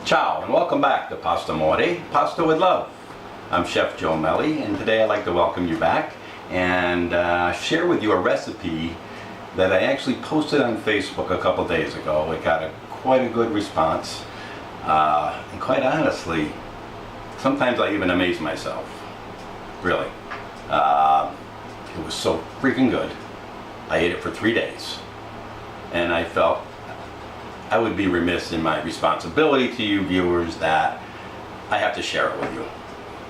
Ciao and welcome back to Pasta Amore, Pasta with Love. I'm Chef Joe Mele, and today I'd like to welcome you back and share with you a recipe that I actually posted on Facebook a couple days ago. It got quite a good response, and quite honestly, sometimes I even amaze myself. Really. It was so freaking good. I ate it for 3 days, and I felt I would be remiss in my responsibility to you viewers that I have to share it with you.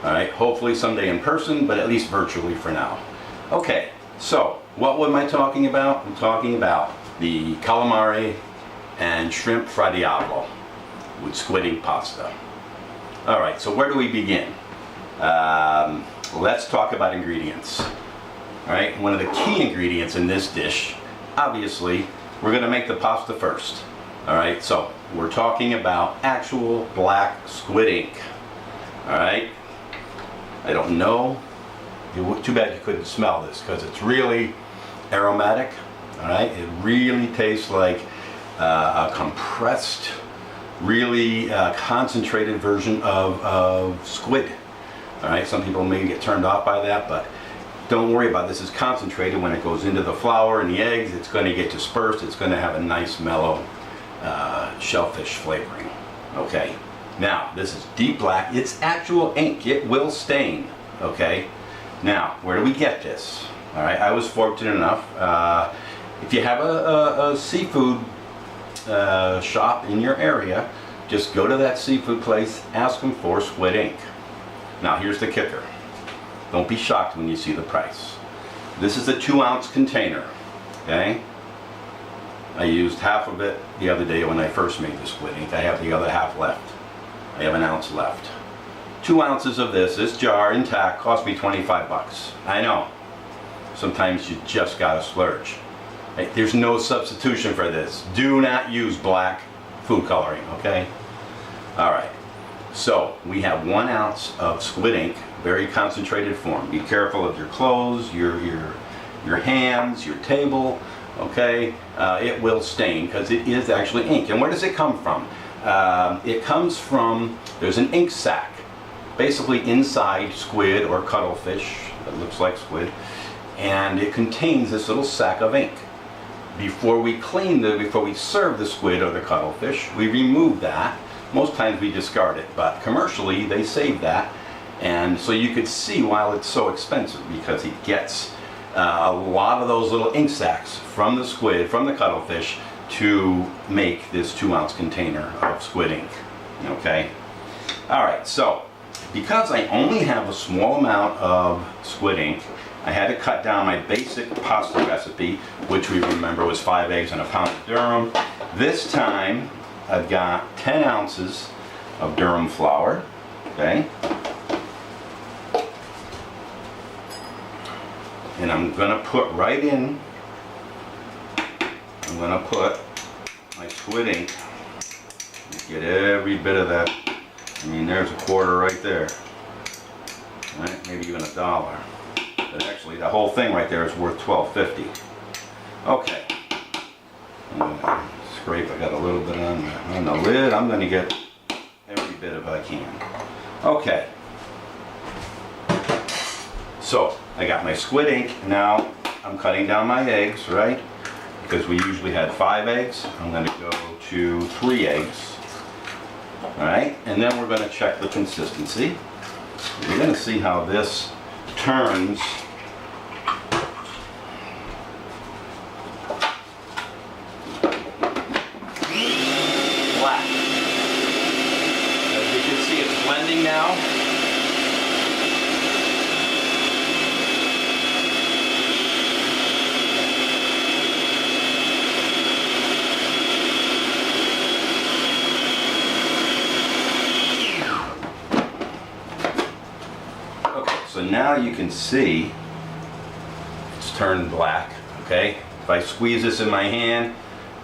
Alright, hopefully someday in person, but at least virtually for now. Okay, so what am I talking about? I'm talking about the Calamari and Shrimp Fra Diavolo with Squid Ink Pasta. Alright, so where do we begin? Let's talk about ingredients. Alright, one of the key ingredients in this dish, obviously, we're going to make the pasta first. Alright, so we're talking about actual black squid ink. Alright, I don't know. Too bad you couldn't smell this because it's really aromatic. Alright, it really tastes like a compressed, really concentrated version of squid. Alright, some people may get turned off by that, but don't worry about this. It's concentrated. When it goes into the flour and the eggs, it's going to get dispersed. It's going to have a nice mellow shellfish flavoring. Okay, now this is deep black. It's actual ink. It will stain. Okay, now where do we get this? All right, I was fortunate enough. If you have a seafood shop in your area, just go to that seafood place, ask them for squid ink. Now here's the kicker. Don't be shocked when you see the price. This is a 2-ounce container. Okay. I used half of it the other day when I first made the squid ink. I have the other half left. I have an ounce left. 2 ounces of this jar intact cost me 25 bucks. I know. Sometimes you just gotta splurge. Hey, there's no substitution for this. Do not use black food coloring, okay? Alright. So we have 1 ounce of squid ink, very concentrated form. Be careful of your clothes, your hands, your table. Okay, it will stain because it is actually ink. And where does it come from? It comes from, there's an ink sac basically inside squid or cuttlefish that looks like squid, and it contains this little sac of ink. Before we serve the squid or the cuttlefish, we remove that. Most times we discard it, but commercially they save that, and so you could see why it's so expensive, because it gets a lot of those little ink sacs from the squid, from the cuttlefish, to make this 2-ounce container of squid ink. Okay? Alright, so because I only have a small amount of squid ink, I had to cut down my basic pasta recipe, which we remember was 5 eggs and a pound of durum. This time I've got 10 ounces of durum flour. Okay? And I'm going to put right in, I'm going to put my squid ink, get every bit of that. I mean, there's a quarter right there, right? Maybe even $1. But actually the whole thing right there is worth $12.50. Okay, I'm going to scrape. I got a little bit on the lid. I'm going to get every bit of I can. Okay, so I got my squid ink. Now I'm cutting down my eggs, right? Because we usually had 5 eggs. I'm going to go to 3 eggs. Alright, and then we're going to check the consistency. We're going to see how this turns. Black. As you can see, it's blending now. So now you can see it's turned black. Okay, if I squeeze this in my hand,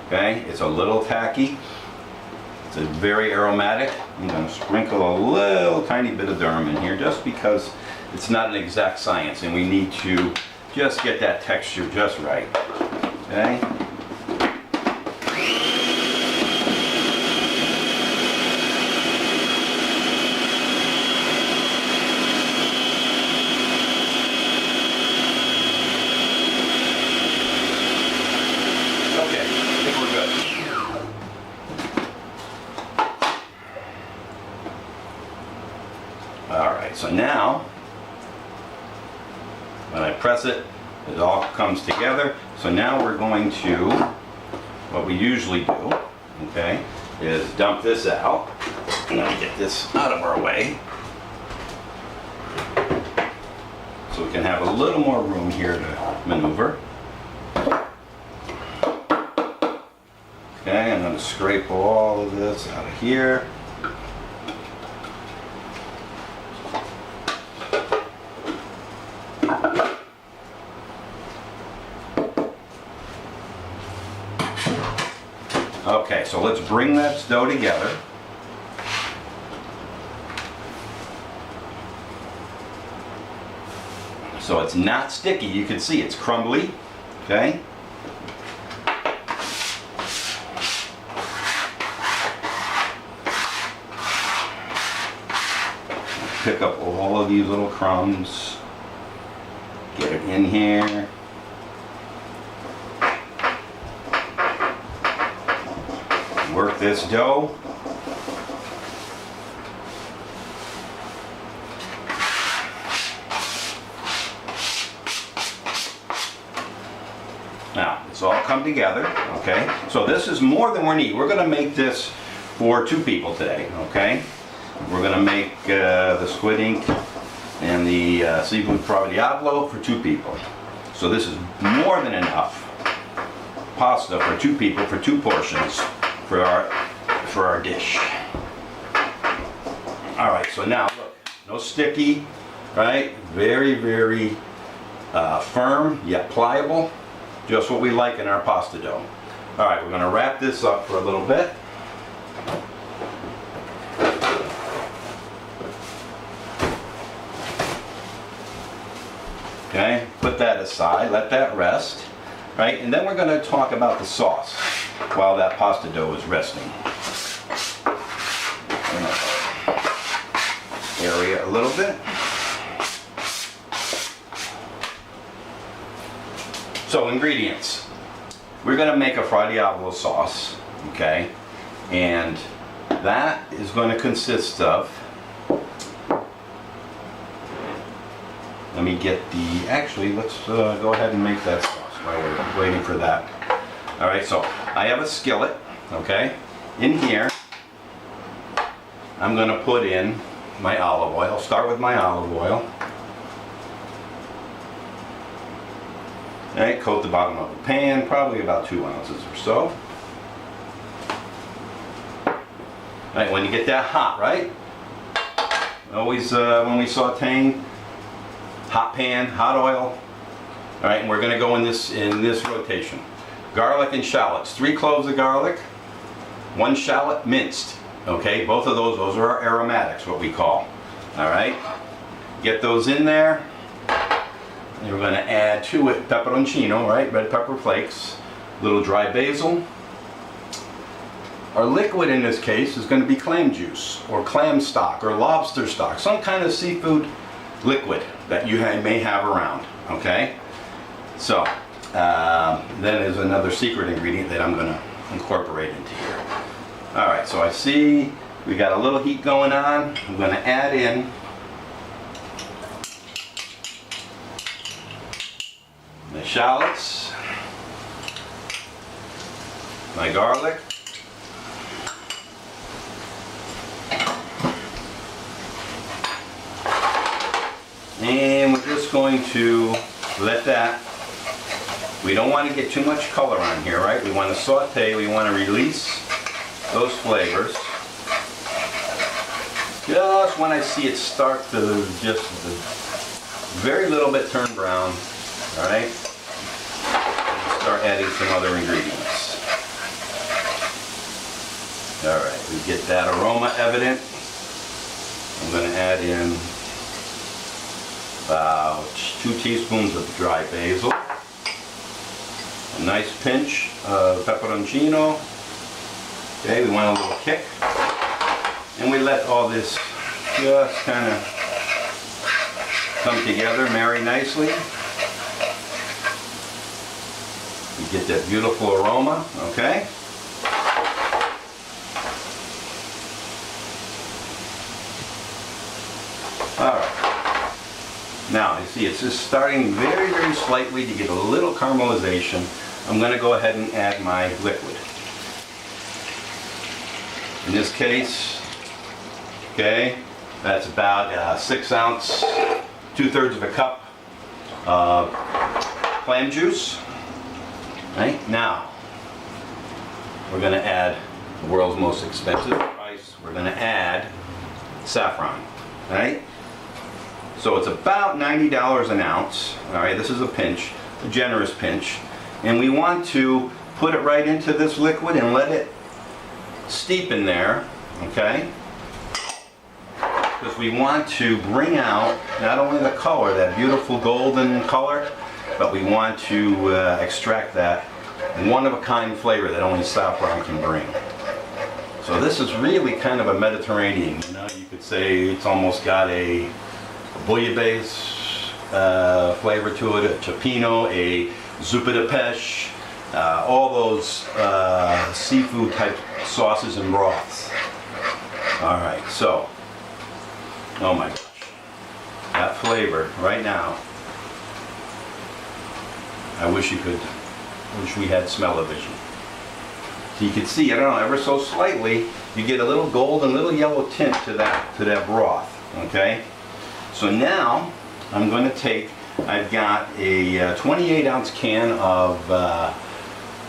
okay, it's a little tacky. It's a very aromatic. I'm going to sprinkle a little tiny bit of durum in here just because it's not an exact science and we need to just get that texture just right. Okay. right, so now when I press it, it all comes together. So now we're going to, what we usually do, okay, is dump this out. Let me get this out of our way so we can have a little more room here to maneuver. Okay, I'm going to scrape all of this out of here. Okay, so let's bring that dough together. So it's not sticky, you can see it's crumbly, okay? Pick up all of these little crumbs, get it in here. Work this dough. Now, it's all come together, okay? So this is more than we need. We're gonna make this for 2 people today, okay? We're gonna make the Squid Ink and the seafood Fra Diavolo for 2 people. So this is more than enough pasta for 2 people, for 2 portions for our dish. All right, so now look, no sticky, right? Very, very firm yet pliable. Just what we like in our pasta dough. All right, we're gonna wrap this up for a little bit. Okay, put that aside, let that rest, right? And then we're gonna talk about the sauce while that pasta dough is resting. Area a little bit. So ingredients. We're gonna make a Fra Diavolo sauce, okay? And that is gonna consist of, let me get the, actually let's go ahead and make that sauce while we're waiting for that. All right, so I have a skillet, okay? In here, I'm gonna put in my olive oil. I'll start with my olive oil. All right, coat the bottom of the pan, probably about 2 ounces or so. All right, when you get that hot, right? Always when we sauteing, hot pan, hot oil. All right, and we're gonna go in this rotation. Garlic and shallots, 3 cloves of garlic, 1 shallot minced. Okay, both of those are our aromatics, what we call. All right, get those in there. And we're going to add to it pepperoncino, right, red pepper flakes, little dry basil. Our liquid in this case is going to be clam juice, or clam stock, or lobster stock, some kind of seafood liquid that you may have around. Okay, so then there's another secret ingredient that I'm going to incorporate into here. All right, so I see we got a little heat going on. I'm going to add in my shallots, my garlic, and we're just going to let that, we don't want to get too much color on here, right? We want to saute, we want to release those flavors. Just when I see it start to just very little bit turn brown, all right? And start adding some other ingredients. All right, we get that aroma evident. I'm going to add in about 2 teaspoons of dry basil, a nice pinch of pepperoncino. Okay, we want a little kick, and we let all this just kind of come together, marry nicely. You get that beautiful aroma, okay? All right. Now, you see it's just starting very, very slightly to get a little caramelization. I'm going to go ahead and add my liquid. In this case, okay, that's about 6 ounce, 2/3 of a cup of clam juice. Right? Now, we're going to add the world's most expensive spice. We're going to add saffron. Right? So it's about $90 an ounce. All right, this is a pinch, a generous pinch. And we want to put it right into this liquid and let it steep in there, okay? Because we want to bring out not only the color, that beautiful golden color, but we want to extract that one-of-a-kind flavor that only saffron can bring. So this is really kind of a Mediterranean, you know, you could say it's almost got a bouillabaisse flavor to it, a cioppino, a zuppa de pêche, all those seafood type sauces and broths. All right, so, oh my gosh, that flavor right now. I wish we had smell-o-vision. So you can see, I don't know, ever so slightly, you get a little golden, little yellow tint to that broth. Okay. So now I'm going to take. I've got a 28 ounce can of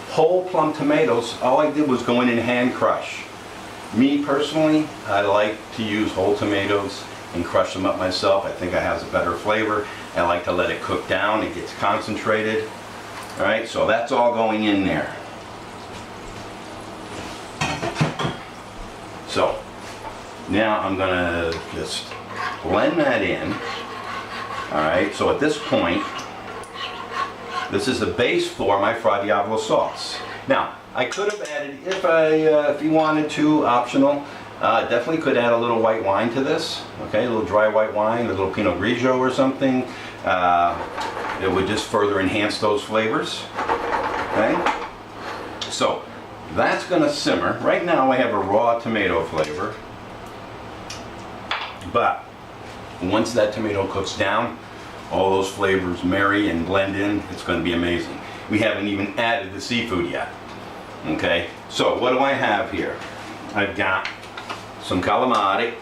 whole plum tomatoes. All I did was go in and hand crush. Me personally, I like to use whole tomatoes and crush them up myself. I think it has a better flavor. I like to let it cook down. It gets concentrated. All right, so that's all going in there. So now I'm going to just blend that in. All right, so at this point, this is the base for my Fra Diavolo sauce. Now, I could have added, if you wanted to, optional, definitely could add a little white wine to this. Okay, a little dry white wine, a little Pinot Grigio or something. It would just further enhance those flavors. Okay, so that's going to simmer. Right now, I have a raw tomato flavor, but once that tomato cooks down, all those flavors marry and blend in. It's going to be amazing. We haven't even added the seafood yet. Okay, so what do I have here? I've got some calamari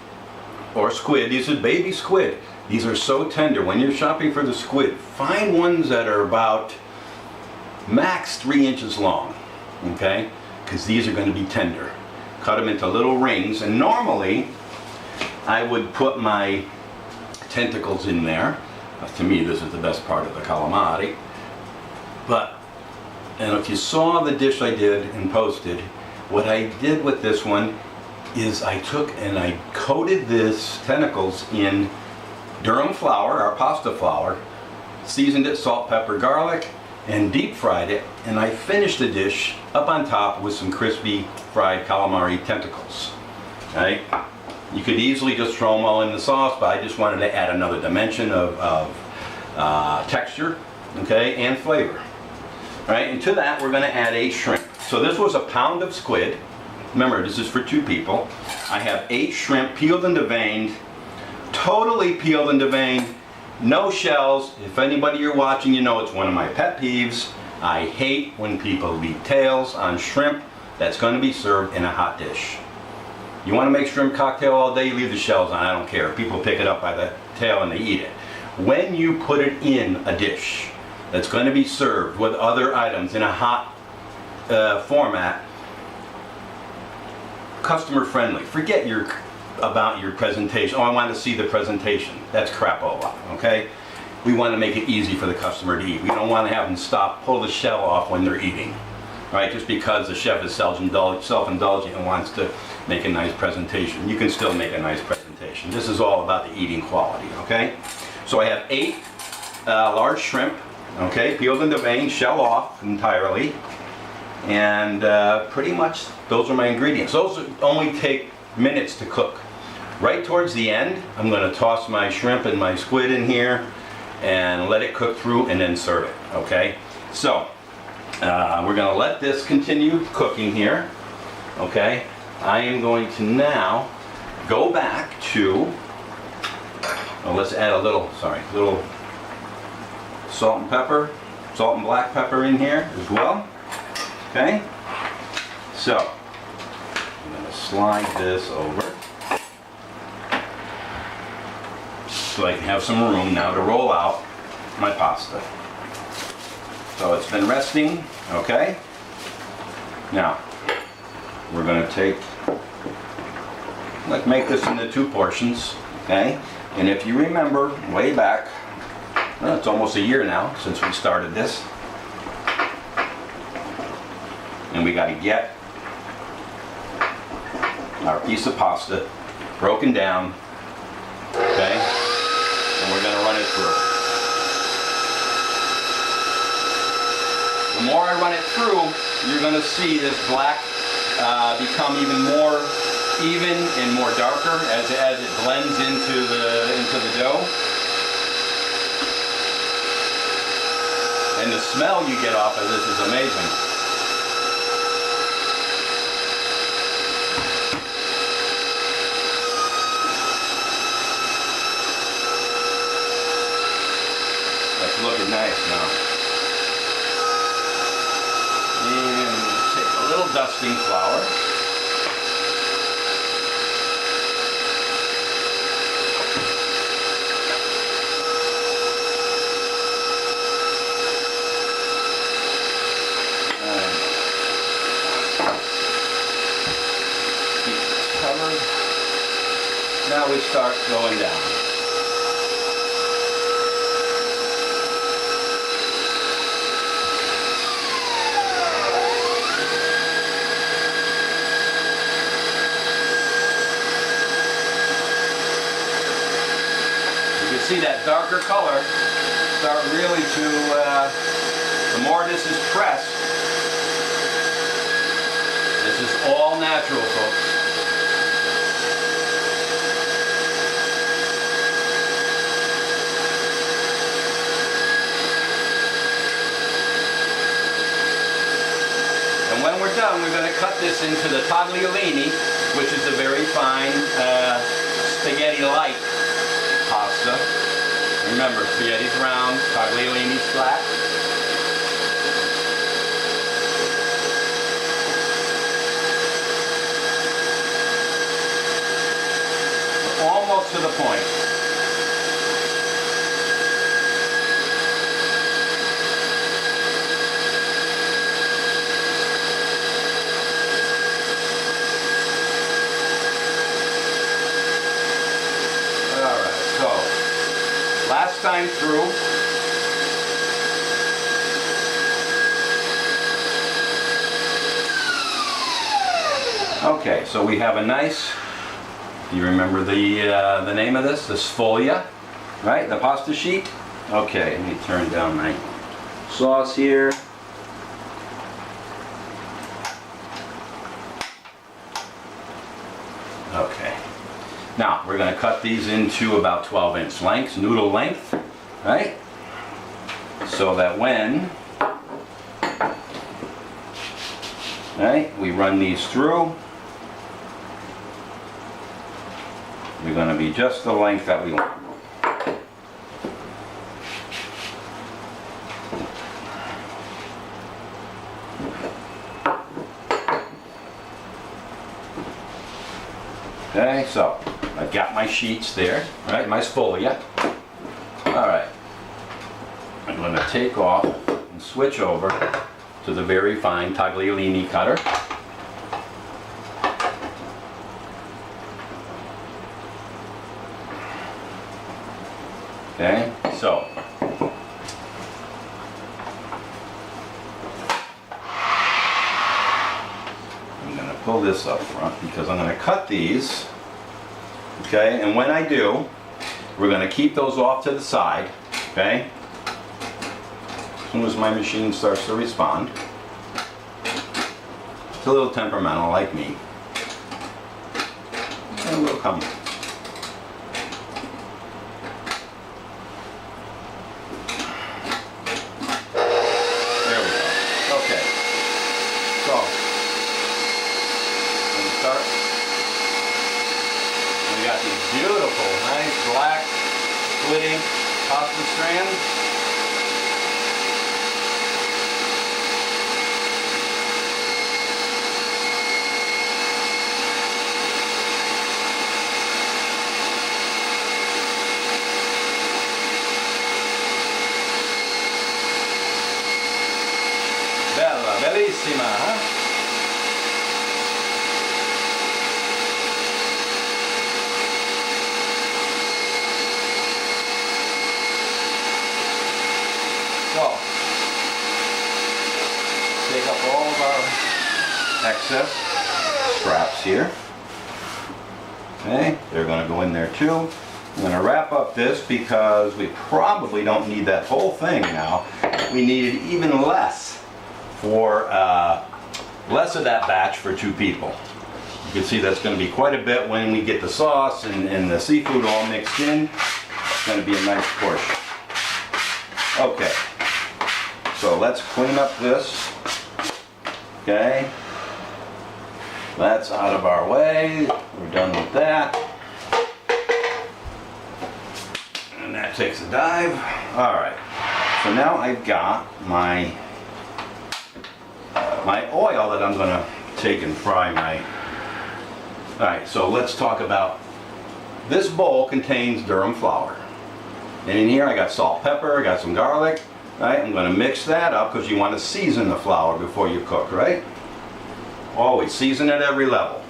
or squid. These are baby squid. These are so tender. When you're shopping for the squid, find ones that are about max 3 inches long. Okay, because these are going to be tender. Cut them into little rings, and normally I would put my tentacles in there. To me, this is the best part of the calamari. And if you saw the dish I did and posted, what I did with this one is I took and I coated this tentacles in durum flour, our pasta flour, seasoned it, salt, pepper, garlic, and deep fried it, and I finished the dish up on top with some crispy fried calamari tentacles. Right? You could easily just throw them all in the sauce, but I just wanted to add another dimension of texture, okay, and flavor. All right, and to that we're going to add 8 shrimp. So this was a pound of squid. Remember, this is for 2 people. I have 8 shrimp peeled and deveined, totally peeled and deveined, no shells. If anybody you're watching, you know it's one of my pet peeves. I hate when people leave tails on shrimp that's going to be served in a hot dish. You want to make shrimp cocktail all day, leave the shells on, I don't care. People pick it up by the tail and they eat it. When you put it in a dish that's going to be served with other items in a hot format, customer friendly. Forget about your presentation. Oh, I want to see the presentation. That's crapola, okay? We want to make it easy for the customer to eat. We don't want to have them pull the shell off when they're eating, right? Just because the chef is self-indulgent and wants to make a nice presentation. You can still make a nice presentation. This is all about the eating quality, okay? So I have 8 large shrimp, okay, peeled and deveined, shell off entirely, and pretty much those are my ingredients. Those only take minutes to cook. Right towards the end, I'm going to toss my shrimp and my squid in here and let it cook through and then serve it, okay? So we're going to let this continue cooking here, okay? I am going to now go back to Well, let's add a little, little salt and pepper, salt and black pepper in here as well. Okay? So, I'm going to slide this over so I can have some room now to roll out my pasta. So it's been resting, okay? Now, we're going to take, let's make this into 2 portions, okay? And if you remember way back, well, it's almost a year now since we started this. And we got to get our piece of pasta broken down, okay? And we're going to run it through. The more I run it through, you're going to see this black become even more even and more darker as it blends into the dough. And the smell you get off of this is amazing. That's looking nice now. And take a little dusting flour. Now we start going down. You can see that darker color start really to, the more this is pressed, this is all natural, folks. When we're done, we're going to cut this into the tagliolini, which is a very fine spaghetti-like pasta. Remember, spaghetti's round, tagliolini's flat. We're almost to the point. Last time through, okay, so we have a nice, you remember the name of this? The sfoglia, right? The pasta sheet? Okay, let me turn down my sauce here. Okay. Now, we're going to cut these into about 12-inch lengths, noodle length, right? So that when, right, we run these through, they're going to be just the length that we want. Okay, so I've got my sheets there, right, my sfoglia. All right, I'm going to take off and switch over to the very fine tagliolini cutter. Okay, so I'm going to pull this up front because I'm going to cut these. Okay, and when I do, we're going to keep those off to the side, okay? As soon as my machine starts to respond. It's a little temperamental like me. And we'll come. There we go. Okay. So, let me start. We got these beautiful, nice black Squid Ink Pasta strand. Bella, bellissima, huh? So, take up all of our excess scraps here. Okay, they're going to go in there too. I'm going to wrap up this because we probably don't need that whole thing now. We needed even less for less of that batch for 2 people. You can see that's going to be quite a bit when we get the sauce and the seafood all mixed in. It's going to be a nice portion. Okay, so let's clean up this. Okay, that's out of our way. We're done with that. And that takes a dive. All right, so now I've got my oil that I'm gonna take and fry my. All right, so let's talk about, this bowl contains durum flour. And in here I got salt, pepper, I got some garlic. Right, I'm gonna mix that up because you want to season the flour before you cook, right? Always season at every level.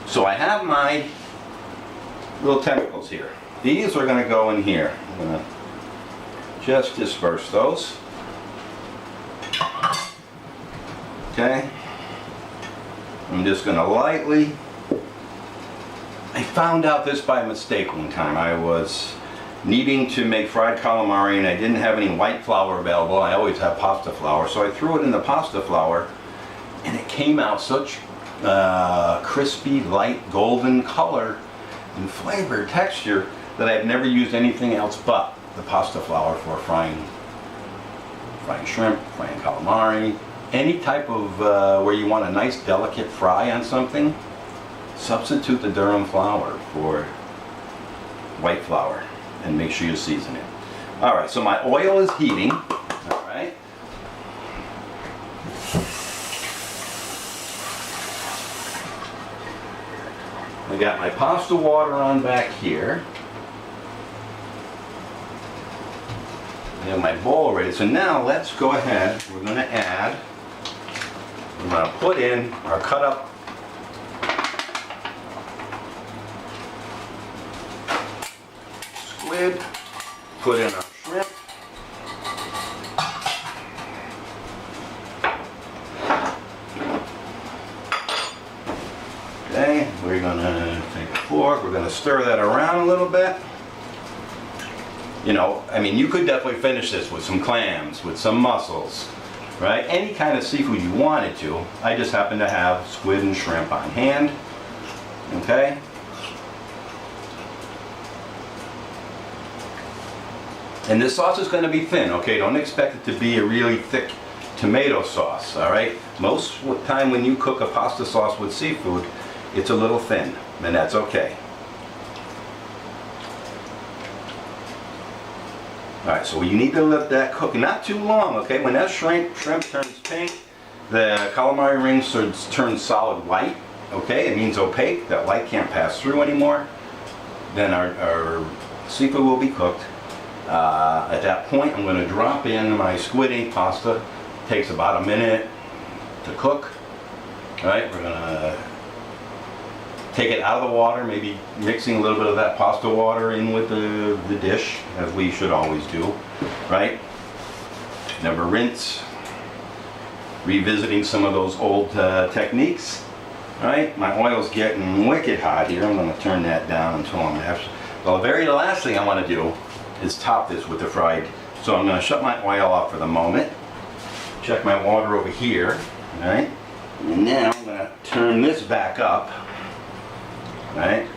So I have my little tentacles here. These are gonna go in here. I'm gonna just disperse those. Okay, I'm just going to lightly, I found out this by mistake one time. I was needing to make fried calamari and I didn't have any white flour available. I always have pasta flour, so I threw it in the pasta flour and it came out such crispy, light, golden color and flavor, texture, that I've never used anything else but the pasta flour for frying shrimp, frying calamari. Any type of where you want a nice delicate fry on something, substitute the durum flour for white flour and make sure you season it. All right, so my oil is heating. All right. I got my pasta water on back here. I have my bowl ready. So now let's go ahead. We're going to add. I'm going to put in our cut up squid, put in our shrimp, okay, we're going to take a fork, we're going to stir that around a little bit. You know, I mean, you could definitely finish this with some clams, with some mussels. Right? Any kind of seafood you wanted to. I just happen to have squid and shrimp on hand. Okay? And this sauce is going to be thin, okay? Don't expect it to be a really thick tomato sauce, all right? Most time when you cook a pasta sauce with seafood, it's a little thin, and that's okay. Alright, so you need to let that cook, not too long, okay? When that shrimp turns pink, the calamari rings turn solid white, okay? It means opaque, that light can't pass through anymore. Then our seafood will be cooked. At that point, I'm going to drop in my squid ink pasta. It takes about a minute to cook. Alright, we're going to take it out of the water, maybe mixing a little bit of that pasta water in with the dish, as we should always do, right? Never rinse. Revisiting some of those old techniques, right? My oil's getting wicked hot here. I'm going to turn that down until I'm actually... Well, the very last thing I want to do is top this with the fried. So I'm going to shut my oil off for the moment. Check my water over here, right? And now I'm going to turn this back up. Right?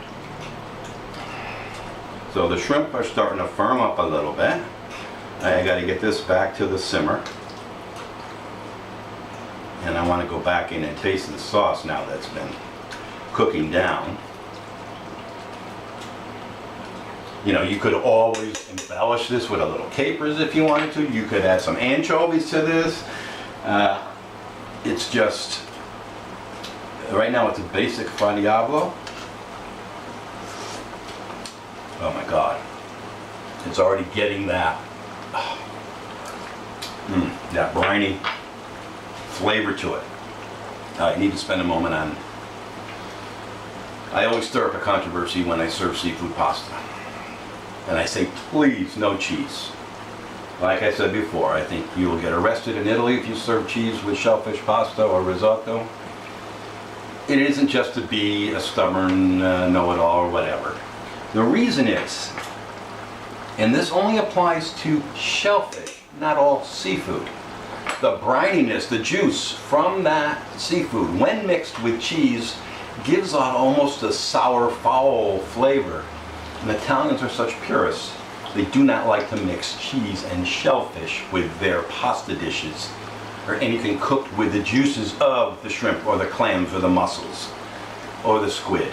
So the shrimp are starting to firm up a little bit. I got to get this back to the simmer. And I want to go back in and taste the sauce now that's been cooking down. You know, you could always embellish this with a little capers if you wanted to. You could add some anchovies to this. It's just, right now it's a basic Fra Diavolo. Oh my God. It's already getting that, that briny flavor to it. I need to spend a moment on, I always stir up a controversy when I serve seafood pasta. And I say, please, no cheese. Like I said before, I think you will get arrested in Italy if you serve cheese with shellfish pasta or risotto. It isn't just to be a stubborn know-it-all or whatever. The reason is, and this only applies to shellfish, not all seafood, the brininess, the juice from that seafood, when mixed with cheese, gives out almost a sour, foul flavor. And Italians are such purists. They do not like to mix cheese and shellfish with their pasta dishes or anything cooked with the juices of the shrimp or the clams or the mussels or the squid.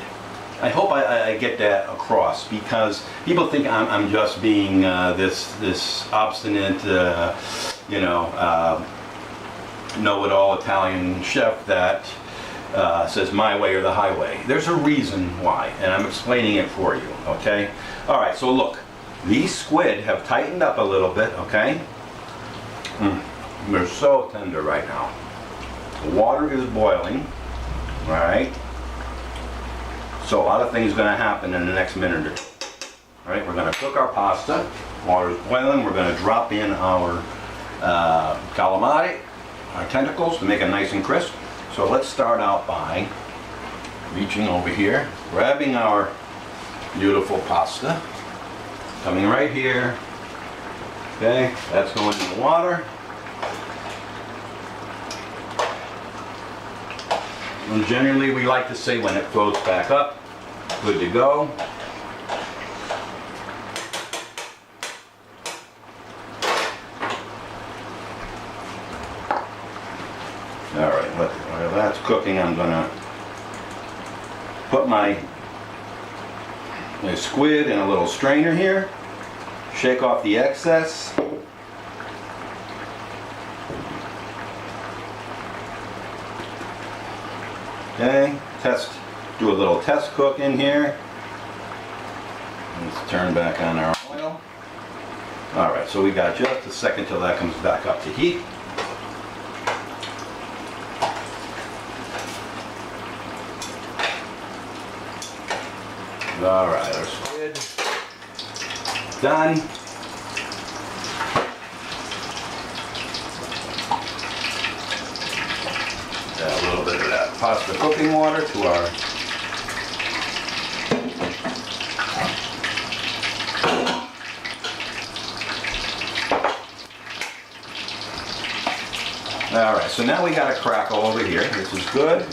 I hope I get that across, because people think I'm just being this obstinate, know-it-all Italian chef that says my way or the highway. There's a reason why, and I'm explaining it for you, okay? All right, so look, these squid have tightened up a little bit, okay? They're so tender right now. The water is boiling, all right? So a lot of things are going to happen in the next minute or two. All right, we're going to cook our pasta. Water is boiling. We're going to drop in our calamari, our tentacles, to make it nice and crisp. So let's start out by reaching over here, grabbing our beautiful pasta, coming right here. Okay, that's going in the water. And generally we like to say when it floats back up, good to go. All right, while that's cooking, I'm gonna put my squid in a little strainer here, shake off the excess. Okay, do a little test cook in here. Let's turn back on our oil. All right, so we got just a second till that comes back up to heat. All right, our squid done. Add a little bit of that pasta cooking water to our all right, so now we got a crackle over here. This is good.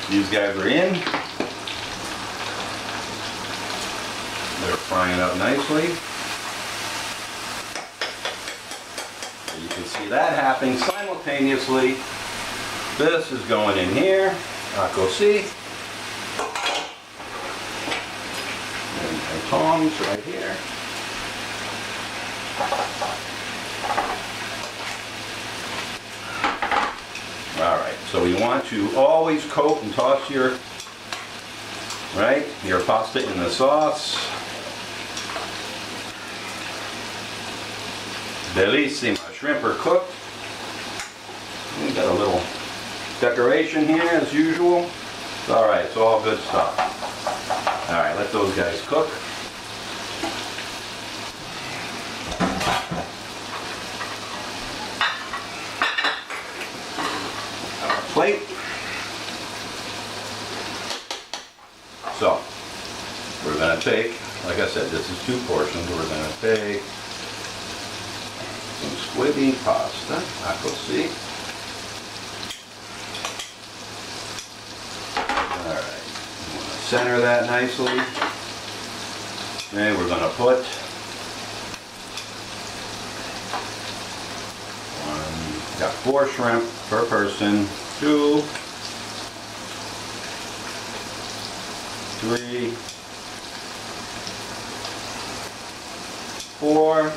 These guys are in. They're frying up nicely. So you can see that happening simultaneously. This is going in here. Così. And my tongs right here. Alright, so we want to always coat and toss your pasta in the sauce. Bellissima. Shrimp are cooked. We got a little decoration here as usual. Alright, it's all good stuff. Alright, let those guys cook. Our plate. So, we're going to take, like I said, this is 2 portions. We're going to take some Squid Ink Pasta, così. Alright, I'm going to center that nicely. And we're going to put got 4 shrimp per person, 2, 3, 4.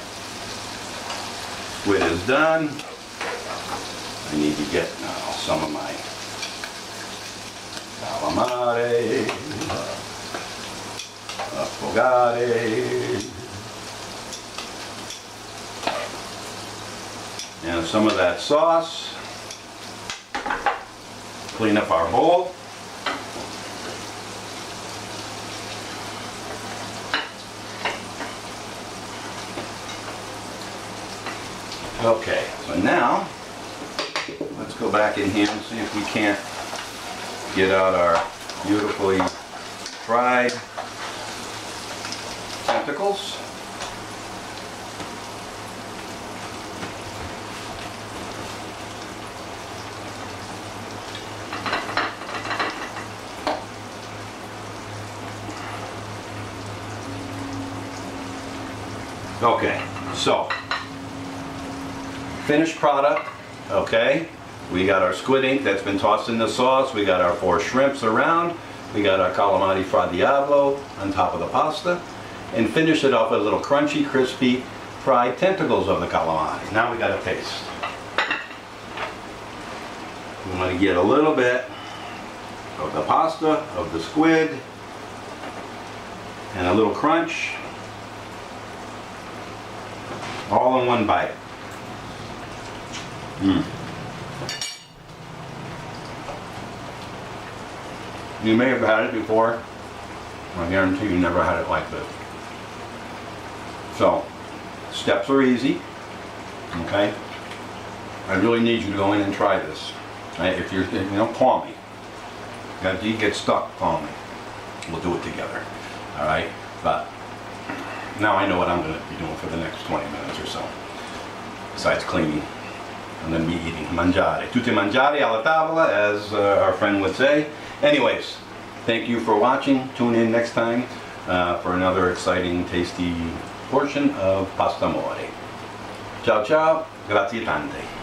Squid is done. I need to get some of my calamari, affogati, and some of that sauce. Clean up our bowl. Okay, so now let's go back in here and see if we can't get out our beautifully fried tentacles. Okay, so finished product, okay? We got our squid ink that's been tossed in the sauce. We got our 4 shrimps around. We got our calamari Fra Diavolo on top of the pasta. And finish it off with a little crunchy, crispy, fried tentacles of the calamari. Now we got to taste. We want to get a little bit of the pasta, of the squid, and a little crunch. All in one bite. You may have had it before. I guarantee you never had it like this. So, steps are easy. Okay? I really need you to go in and try this. If you're, call me. If you get stuck, call me. We'll do it together. Alright? But now I know what I'm going to be doing for the next 20 minutes or so. Besides cleaning. I'm going to be eating mangiare. Tutti mangiare alla tavola, as our friend would say. Anyways, thank you for watching. Tune in next time for another exciting, tasty portion of pasta amore. Ciao ciao. Grazie tante.